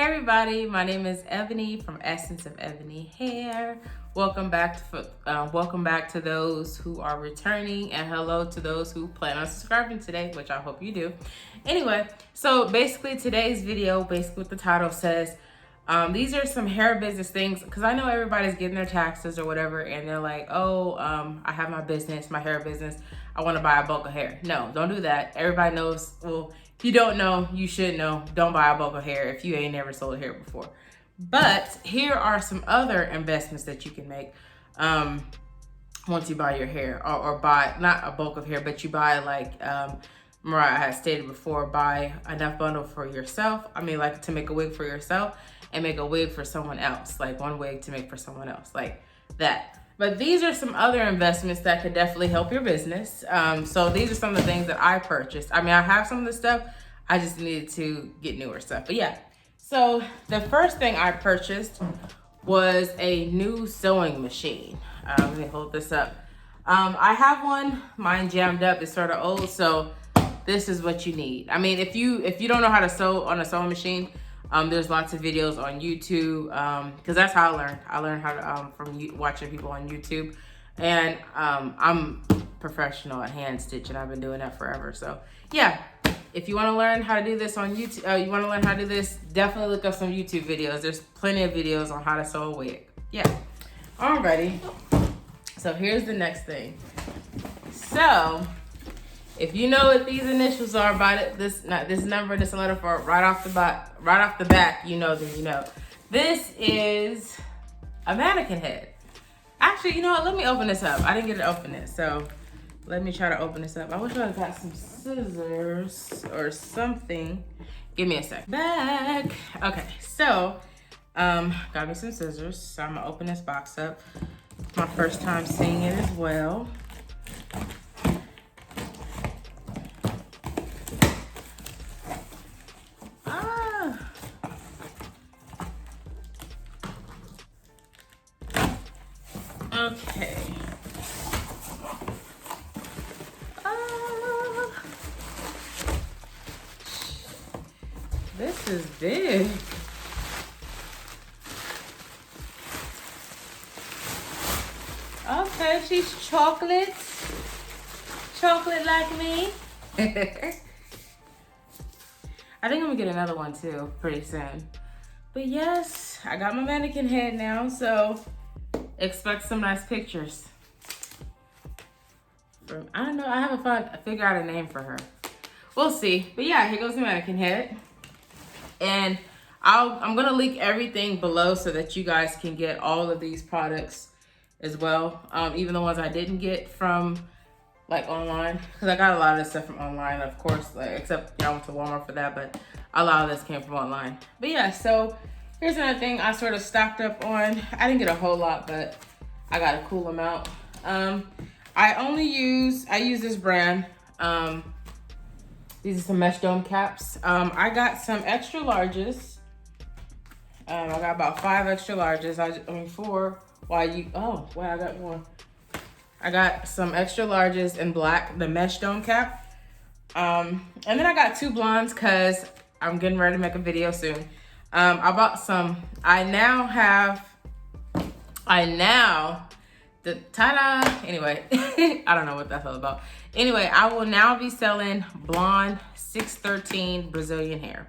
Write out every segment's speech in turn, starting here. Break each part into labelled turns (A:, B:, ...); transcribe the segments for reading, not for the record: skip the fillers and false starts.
A: everybody, my name is Ebony from Essence of Ebony Hair. Welcome back to those who are returning, and hello to those who plan on subscribing today, which I hope you do. Anyway, so basically today's video, what the title says, these are some hair business things, because I know everybody's getting their taxes or whatever, and they're like, oh, I have my business, my hair business, I want to buy a bulk of hair. No, don't do that. Everybody knows, well, if you don't know, you should know. Don't buy a bulk of hair if you ain't never sold hair before. But here are some other investments that you can make once you buy your hair, or buy, not a bulk of hair, but you buy, like Mariah had stated before, buy enough bundle for yourself. I mean, like, to make a wig for yourself and make a wig for someone else, like one wig to make for someone else, like that. But these are some other investments that could definitely help your business. So these are some of the things that I purchased. I mean, I have some of this stuff, I just needed to get newer stuff. But yeah, so the first thing I purchased was a new sewing machine. Let me hold this up. I have one, mine jammed up, it's sort of old, so this is what you need. I mean, if you don't know how to sew on a sewing machine, there's lots of videos on YouTube, because that's how I learned. I learned how to from watching people on YouTube, and I'm professional at hand stitching. I've been doing that forever. So yeah, if you want to learn how to do this on YouTube, you want to learn how to do this, definitely look up some YouTube videos. There's plenty of videos on how to sew a wig. Yeah, alrighty. So here's the next thing. So if you know what these initials are about it, this number, this letter for right off the back, you know, then you know. This is a mannequin head. Actually, you know what? Let me open this up. I didn't get to open it, so let me try to open this up. I wish I had got some scissors or something. Give me a sec. Back. Okay, so got me some scissors. So I'm gonna open this box up. My first time seeing it as well. Okay. This is big. Okay, she's chocolate. Chocolate like me. I think I'm gonna get another one too pretty soon. But yes, I got my mannequin head now, so expect some nice pictures. I don't know, I haven't figured out a name for her. We'll see. But yeah, here goes the mannequin head. And I'm gonna link everything below so that you guys can get all of these products as well. Even the ones I didn't get from like online, because I got a lot of this stuff from online, of course, like, except I went to Walmart for that, but a lot of this came from online. But yeah, so here's another thing I sort of stocked up on. I didn't get a whole lot, but I got a cool amount. I use this brand. These are some mesh dome caps. I got some extra larges. I got about 5 extra larges. I mean 4. I got more. I got some extra larges in black, the mesh dome cap. And then I got 2 blondes because I'm getting ready to make a video soon. I bought some. Ta-da! Anyway, I don't know what that's all about. Anyway, I will now be selling blonde 613 Brazilian hair.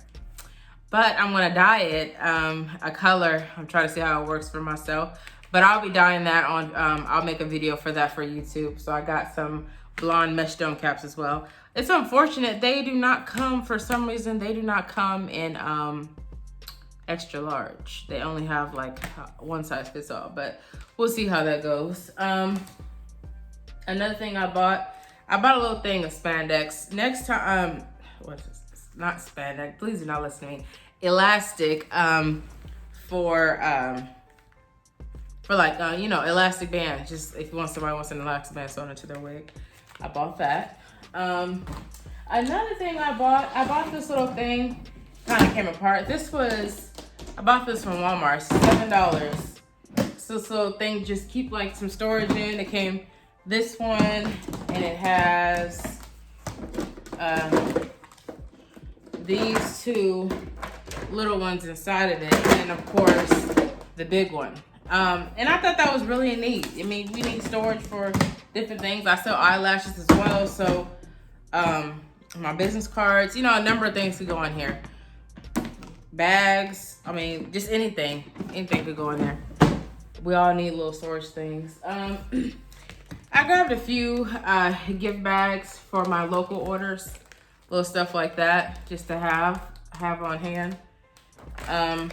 A: But I'm gonna dye it a color. I'm trying to see how it works for myself. But I'll be dyeing that on, I'll make a video for that for YouTube. So I got some blonde mesh dome caps as well. It's unfortunate, they do not come, for some reason, they do not come in extra large. They only have like one size fits all, but we'll see how that goes. Another thing I bought a little thing of spandex. Next time, what's this? Not spandex, please do not listen to me. Elastic, for like, you know, elastic band. Just if somebody wants an elastic band sewn into their wig. I bought that. Another thing I bought this little thing, kind of came apart. I bought this from Walmart, $7. So this little thing, just keep like some storage in. It came this one, and it has these two little ones inside of it, and of course the big one. And I thought that was really neat. I mean, we need storage for different things. I sell eyelashes as well, so my business cards, you know, a number of things could go in here. Bags, I mean, just anything could go in there. We all need little storage things. I grabbed a few gift bags for my local orders, little stuff like that, just to have on hand. I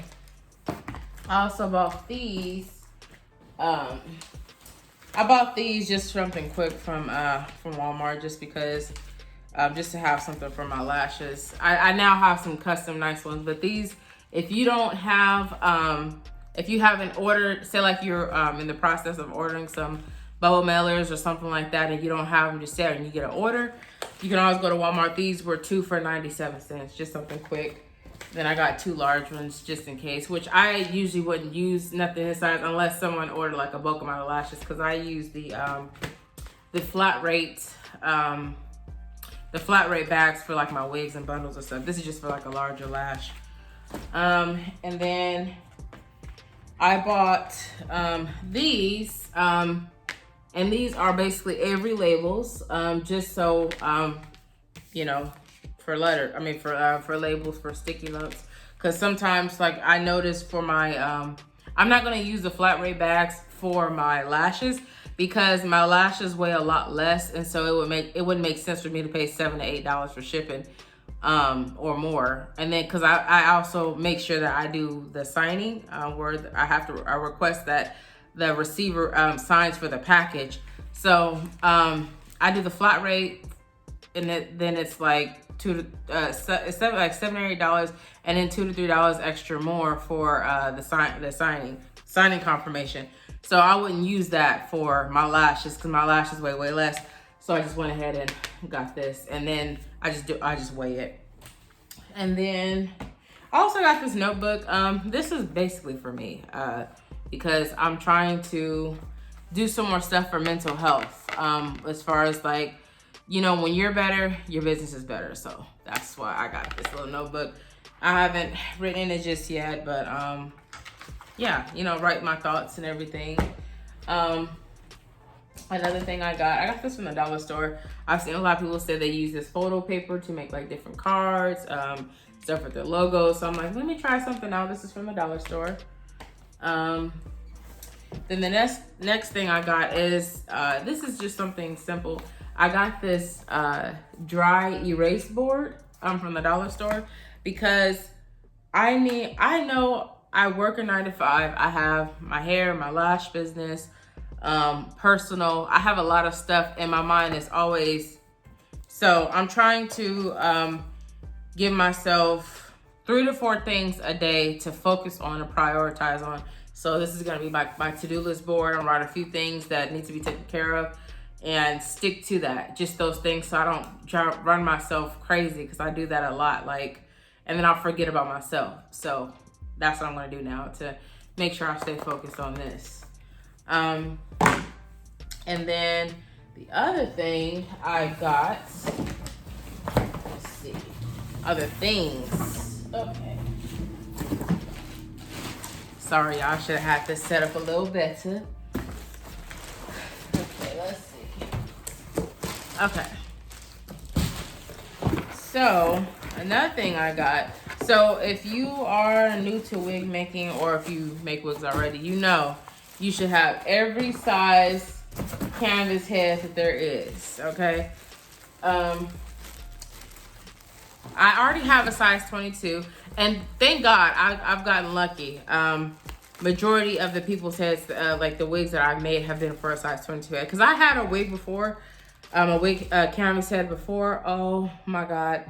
A: also bought these. I bought these just something quick from Walmart, just because, just to have something for my lashes. I now have some custom nice ones, but these, if you don't have, if you haven't ordered, say like you're in the process of ordering some bubble mailers or something like that, and you don't have them just there and you get an order, you can always go to Walmart. These were 2 for 97 cents, just something quick. Then I got 2 large ones just in case, which I usually wouldn't use nothing this size unless someone ordered like a bulk amount of lashes, because I use the flat rate bags for like my wigs and bundles and stuff. This is just for like a larger lash. And then I bought these, and these are basically Avery labels, just so you know, for labels for sticky notes. Because sometimes, like, I notice for my I'm not going to use the flat rate bags for my lashes, because my lashes weigh a lot less, and so it wouldn't make sense for me to pay $7 to $8 for shipping or more. And then because I also make sure that I do the signing where I request that the receiver signs for the package. So I do the flat rate, and then it's like $7 or $8, and then $2 to $3 extra more for the signing confirmation. So I wouldn't use that for my lashes, because my lashes weigh way less. So I just went ahead and got this, and then I just weigh it. And then I also got this notebook. This is basically for me, because I'm trying to do some more stuff for mental health. As far as, like, you know, when you're better, your business is better. So that's why I got this little notebook. I haven't written in it just yet, but yeah, you know, write my thoughts and everything. Another thing I got this from the dollar store. I've seen a lot of people say they use this photo paper to make like different cards, stuff with their logos. So I'm like, let me try something out. This is from the dollar store. Then the next thing I got is, this is just something simple. I got this dry erase board from the dollar store, because I know I work a 9 to 5. I have my hair, my lash business, personal. I have a lot of stuff, and my mind is always, so I'm trying to give myself 3 to 4 things a day to focus on and prioritize on. So this is gonna be my to-do list board. I'm writing a few things that need to be taken care of, and stick to that, just those things, so I don't run myself crazy, because I do that a lot, like, and then I'll forget about myself. So that's what I'm gonna do now to make sure I stay focused on this. And then the other thing I got, let's see, other things. Okay. Sorry, y'all, should have had this set up a little better. Okay, let's see. Okay. So another thing I got. So if you are new to wig making, or if you make wigs already, you know you should have every size canvas head that there is, okay? I already have a size 22, and thank God I've gotten lucky. Majority of the people's heads, like the wigs that I've made, have been for a size 22 head. Because I had a wig before, canvas head before. Oh my God.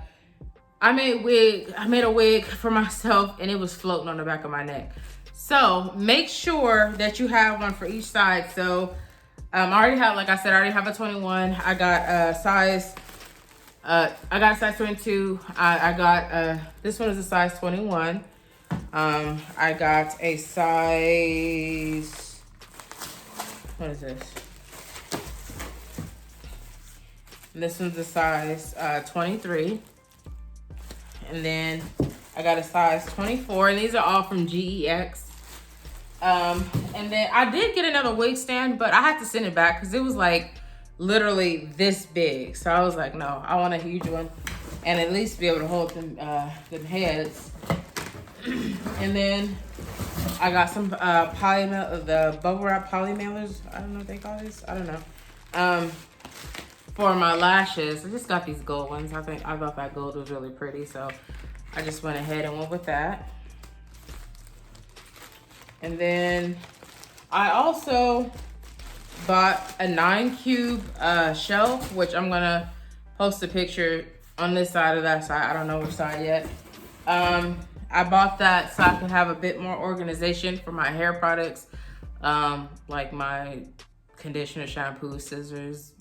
A: I made a wig for myself, and it was floating on the back of my neck. So make sure that you have one for each side. So I already have, like I said, I already have a 21. I got a size 22. I got this one is a size 21. I got a size, what is this? This one's a size 23. And then I got a size 24, and these are all from GEX. And then I did get another wig stand, but I had to send it back because it was like literally this big. So I was like, no, I want a huge one and at least be able to hold them heads. And then I got some the bubble wrap poly mailers. I don't know what they call this. I don't know. For my lashes, I just got these gold ones. I thought that gold was really pretty, so I just went ahead and went with that. And then I also bought a 9-cube shelf, which I'm gonna post a picture on this side or that side. I don't know which side yet. I bought that so I can have a bit more organization for my hair products, like my conditioner, shampoo, scissors,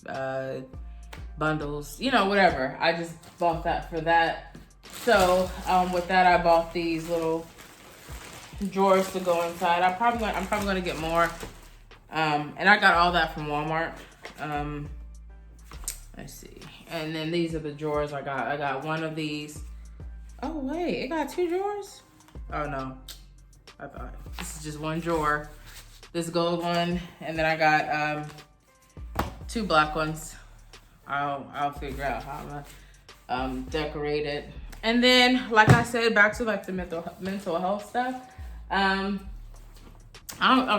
A: bundles, you know, whatever. I just bought that for that. So with that, I bought these little drawers to go inside. I'm probably gonna get more. And I got all that from Walmart. Let's see. And then these are the drawers I got. I got one of these. Oh wait, it got 2 drawers? Oh no, I thought this is just one drawer. This gold one, and then I got 2 black ones. I'll figure out how I'm gonna decorate it. And then, like I said, back to like the mental health stuff. I'm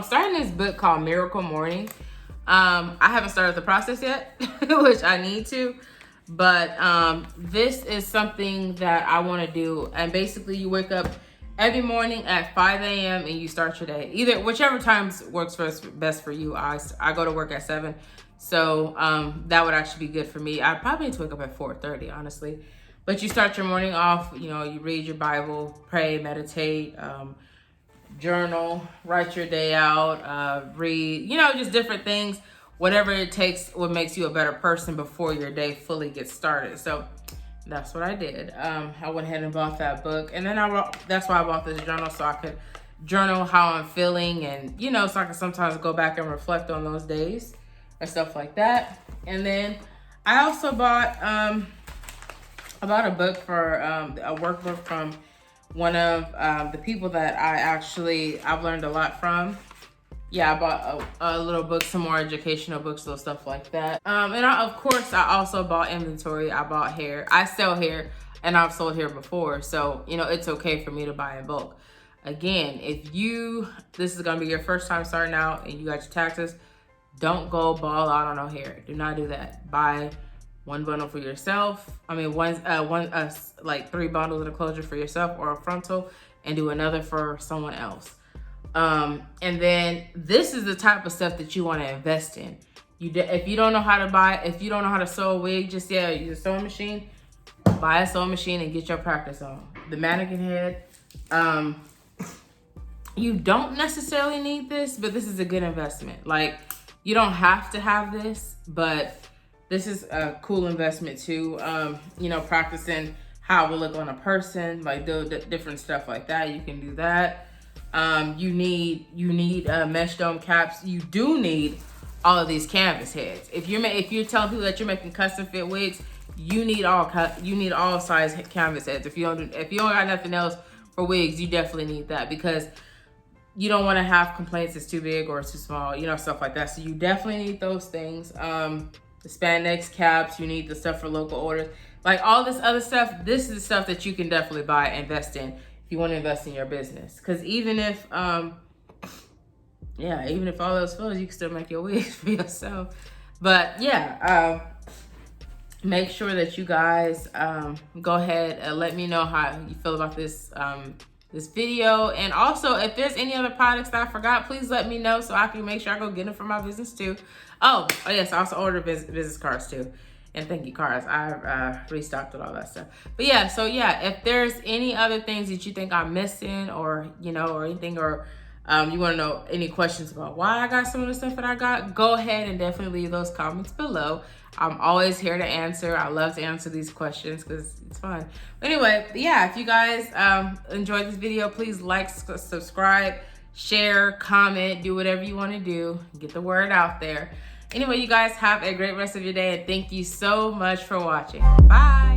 A: starting this book called Miracle Morning. I haven't started the process yet, which I need to, but this is something that I want to do. And basically, you wake up every morning at 5 a.m. and you start your day. Either whichever times works best for you. I go to work at 7, so that would actually be good for me. I probably need to wake up at 4:30, honestly. But you start your morning off. You know, you read your Bible, pray, meditate. Journal, write your day out, read, you know, just different things, whatever it takes, what makes you a better person before your day fully gets started. So that's what I did. I went ahead and bought that book, and then that's why I bought this journal, so I could journal how I'm feeling, and you know, so I can sometimes go back and reflect on those days and stuff like that. And then I also bought a book for a workbook from one of the people that I've learned a lot from. Yeah, I bought a little book, some more educational books, little stuff like that. And of course, I also bought inventory. I bought hair. I sell hair, and I've sold hair before. So, you know, it's okay for me to buy in bulk. Again, if this is gonna be your first time starting out and you got your taxes, don't go ball out on no hair. Do not do that. Buy one bundle for yourself. I mean, like 3 bundles of the closure for yourself or a frontal, and do another for someone else. And then this is the type of stuff that you want to invest in. If you don't know how to sew a wig, use a sewing machine. Buy a sewing machine and get your practice on. The Mannequin Head. You don't necessarily need this, but this is a good investment. Like, you don't have to have this, but this is a cool investment too. You know, practicing how it will look on a person, like do different stuff like that. You can do that. You need mesh dome caps. You do need all of these canvas heads. If you're telling people that you're making custom fit wigs, you need all size canvas heads. If you don't got nothing else for wigs, you definitely need that, because you don't want to have complaints it's too big or it's too small, you know, stuff like that. So you definitely need those things. The spandex caps, you need the stuff for local orders. Like all this other stuff, this is the stuff that you can definitely buy and invest in if you want to invest in your business. Because even if all those fails, you can still make your wigs for yourself. But yeah, make sure that you guys go ahead and let me know how you feel about this this video. And also, if there's any other products that I forgot, please let me know so I can make sure I go get them for my business too. Oh yes, I also ordered business cards too, and thank you cards. I restocked with all that stuff. But yeah, so yeah, if there's any other things that you think I'm missing, or you know, or anything, or you want to know any questions about why I got some of the stuff that I got, go ahead and definitely leave those comments below. I'm always here to answer. I love to answer these questions because it's fun. But anyway, yeah, if you guys enjoyed this video, please like, subscribe, share, comment, do whatever you want to do. Get the word out there. Anyway, you guys have a great rest of your day, and thank you so much for watching. Bye.